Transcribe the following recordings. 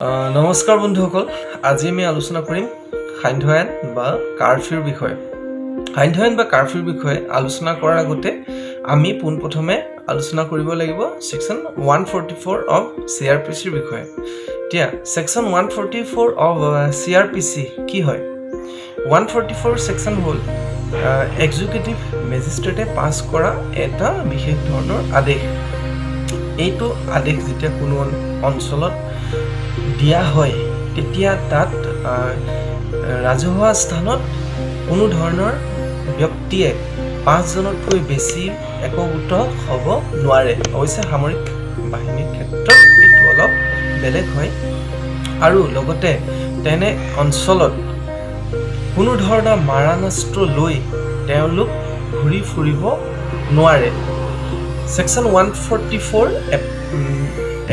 নমস্কাৰ বন্ধুসকল, আজি আমি আলোচনা কৰিম সান্ধ্য আইন বা কাৰফিউৰ বিষয়ে। সান্ধ্য আইন বা কাৰফিউৰ বিষয়ে আলোচনা কৰাৰ আগতে আমি পোনপ্ৰথমে আলোচনা কৰিব লাগিব সেকশ্যন 144 অফ CRPCৰ বিষয়ে। এতিয়া সেকশ্যন 144 অফ CRPC কি হয়? 144 সেকশ্যন হ'ল এক্সিকিউটিভ মেজিষ্ট্ৰেটে পাছ কৰা এটা বিশেষ ধৰণৰ আদেশ। এইটো আদেশ যেতিয়া কোনো অঞ্চলত দিয়া হয় তেতিয়া তাত ৰাজহুৱা স্থানত কোনো ধৰণৰ ব্যক্তিয়ে 5 জনতকৈ বেছি একগোট হ'ব নোৱাৰে। অৱশ্যে সামৰিক বাহিনীৰ ক্ষেত্ৰত এইটো অলপ বেলেগ হয়। আৰু লগতে তেনে অঞ্চলত কোনো ধৰণৰ মাৰণাস্ত্ৰ লৈ তেওঁলোক ঘূৰি ফুৰিব নোৱাৰে। সেকশ্যন 144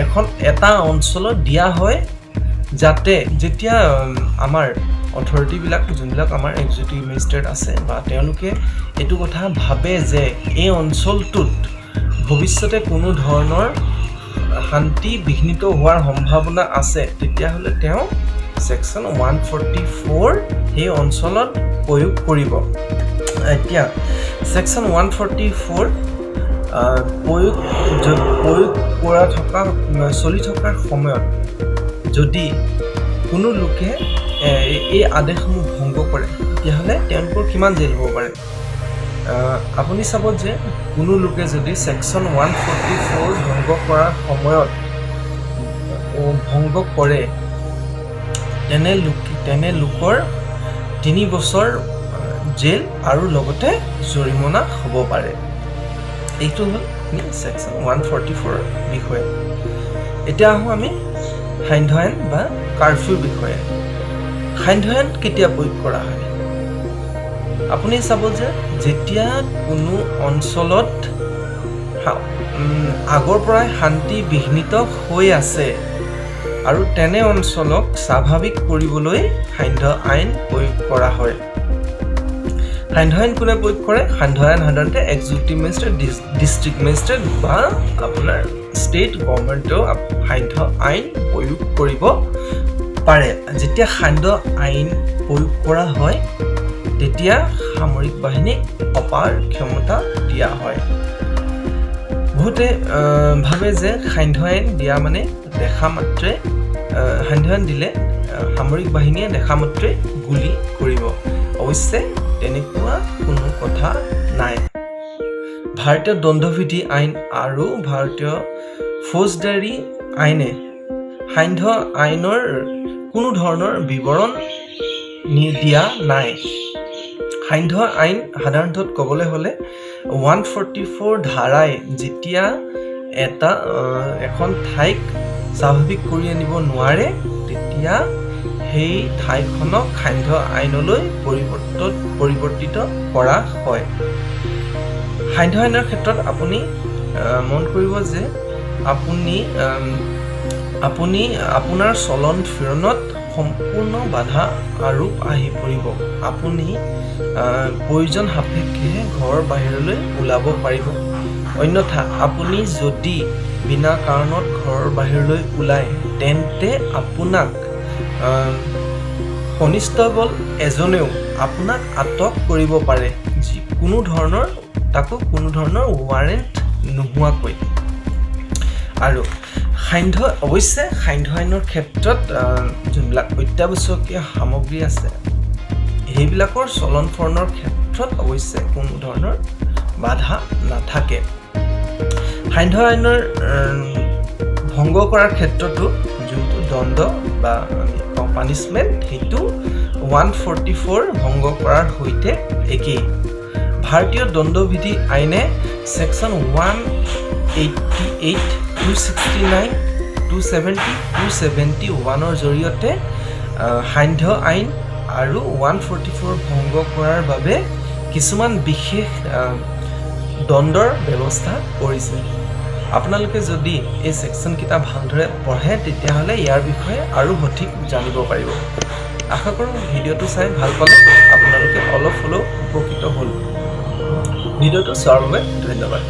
এখন এটা অঞ্চলত দিয়া হয় যাতে যেতিয়া আমাৰ অথৰিটিবিলাক যোনবিলাক আমাৰ এক্সিকিউটিভ মেজিষ্ট্ৰেট আছে বা তেওঁলোকে এইটো কথা ভাবে যে এই অঞ্চলটোত ভৱিষ্যতে কোনো ধৰণৰ শান্তি বিঘ্নিত হোৱাৰ সম্ভাৱনা আছে, তেতিয়াহ'লে তেওঁ সেকশ্যন 144 সেই অঞ্চলত প্ৰয়োগ কৰিব। এতিয়া সেকশ্যন 144 প্ৰয়োগ কৰা চলি থকাৰ সময়ত যদি কোনো লোকে এই আদেশসমূহ ভংগ কৰে তেতিয়াহ'লে তেওঁলোকৰ কিমান জেল হ'ব পাৰে? আপুনি চাব যে কোনো লোকে যদি সেকশ্যন 144 ভংগ কৰাৰ সময়ত ভংগ কৰে তেনে লোকৰ 3 বছৰ জেল আৰু লগতে জৰিমনা হ'ব পাৰে। এইটো হ'ল সেকশ্যন 144 বিষয়ে। এতিয়া আহোঁ আমি সান্ধ্য আইন বা কাৰফিউৰ বিষয়ে। সান্ধ্য আইন কেতিয়া প্ৰয়োগ কৰা হয়? আপুনি চাব যে যেতিয়া কোনো অঞ্চলত আগৰ পৰাই শান্তি বিঘ্নিত হৈ আছে আৰু তেনে অঞ্চলক স্বাভাৱিক কৰিবলৈ সান্ধ্য আইন প্ৰয়োগ কৰা হয়। সান্ধ্য আইন কোনে প্ৰয়োগ কৰে? সান্ধ্য আইন সাধাৰণতে এক্সিকিউটিভ মেজিষ্ট্ৰেট, ডিষ্ট্ৰিক্ট মেজিষ্ট্ৰেট বা আপোনাৰ ষ্টেট গভৰ্ণমেণ্টেও সান্ধ্য আইন প্ৰয়োগ কৰিব পাৰে। যেতিয়া সান্ধ্য আইন প্ৰয়োগ কৰা হয় তেতিয়া সামৰিক বাহিনীক অপাৰ ক্ষমতা দিয়া হয়। বহুতে ভাবে যে সান্ধ্য আইন দিয়া মানে দেখা মাত্ৰে সান্ধ্য আইন দিলে সামৰিক বাহিনীয়ে দেখা মাত্ৰে গুলি কৰিব। অৱশ্যে তেনেকুৱা কোনো কথা নাই। ভাৰতীয় দণ্ডবিধি আইন আৰু ভাৰতীয় ফৌজদাৰী আইনে সান্ধ্য আইনৰ কোনো ধৰণৰ বিৱৰণ দিয়া নাই। সান্ধ্য আইন সাধাৰণতে ক'বলৈ হ'লে 144 ধাৰাই যেতিয়া এখন ঠাইক স্বাভাৱিক কৰি আনিব নোৱাৰে তেতিয়া সেই ঠাইখনক সান্ধ্য আইনলৈ পৰিৱৰ্তিত কৰা হয়। সান্ধ্য আইনৰ ক্ষেত্ৰত আপুনি মন কৰিব যে আপুনি আপোনাৰ চলন ফিৰণত সম্পূৰ্ণ বাধা আৰোপ আহি পৰিব। আপুনি প্ৰয়োজন সাপেক্ষেহে ঘৰৰ বাহিৰলৈ ওলাব পাৰিব। অন্যথা আপুনি যদি বিনা কাৰণত ঘৰৰ বাহিৰলৈ ওলায় তেন্তে আপোনাক কনিষ্টবল এজনেও আপোনাক আটক কৰিব পাৰে, কোনো ধৰণৰ ৱাৰেণ্ট নোহোৱাকৈ। আৰু অৱশ্যে সান্ধ্য আইনৰ ক্ষেত্ৰত যোনবিলাক অত্যাৱশ্যকীয় সামগ্ৰী আছে সেইবিলাকৰ চলন ফুৰণৰ ক্ষেত্ৰত অৱশ্যে কোনো ধৰণৰ বাধা নাথাকে। সান্ধ্য আইনৰ ভংগ কৰাৰ ক্ষেত্ৰতো যোনটো দণ্ড বা আমি কওঁ পানিছমেণ্ট সেইটো 144 ভংগ কৰাৰ সৈতে একেই। ভাৰতীয় দণ্ডবিধি আইনে সেকশ্যন 188, 269, 270, 271ৰ জৰিয়তে সান্ধ্য আইন আৰু 144 ভংগ কৰাৰ বাবে কিছুমান বিশেষ দণ্ডৰ ব্যৱস্থা কৰিছে। আপোনালোকে যদি এই সেকশ্যনকেইটা ভালদৰে পঢ়ে তেতিয়াহ'লে ইয়াৰ বিষয়ে আৰু সঠিক জানিব পাৰিব। আশা কৰোঁ ভিডিঅ'টো চাই ভাল পালে, আপোনালোকে অলপ হ'লেও উপকৃত হ'ল। ভিডিঅ'টো চোৱাৰ বাবে ধন্যবাদ।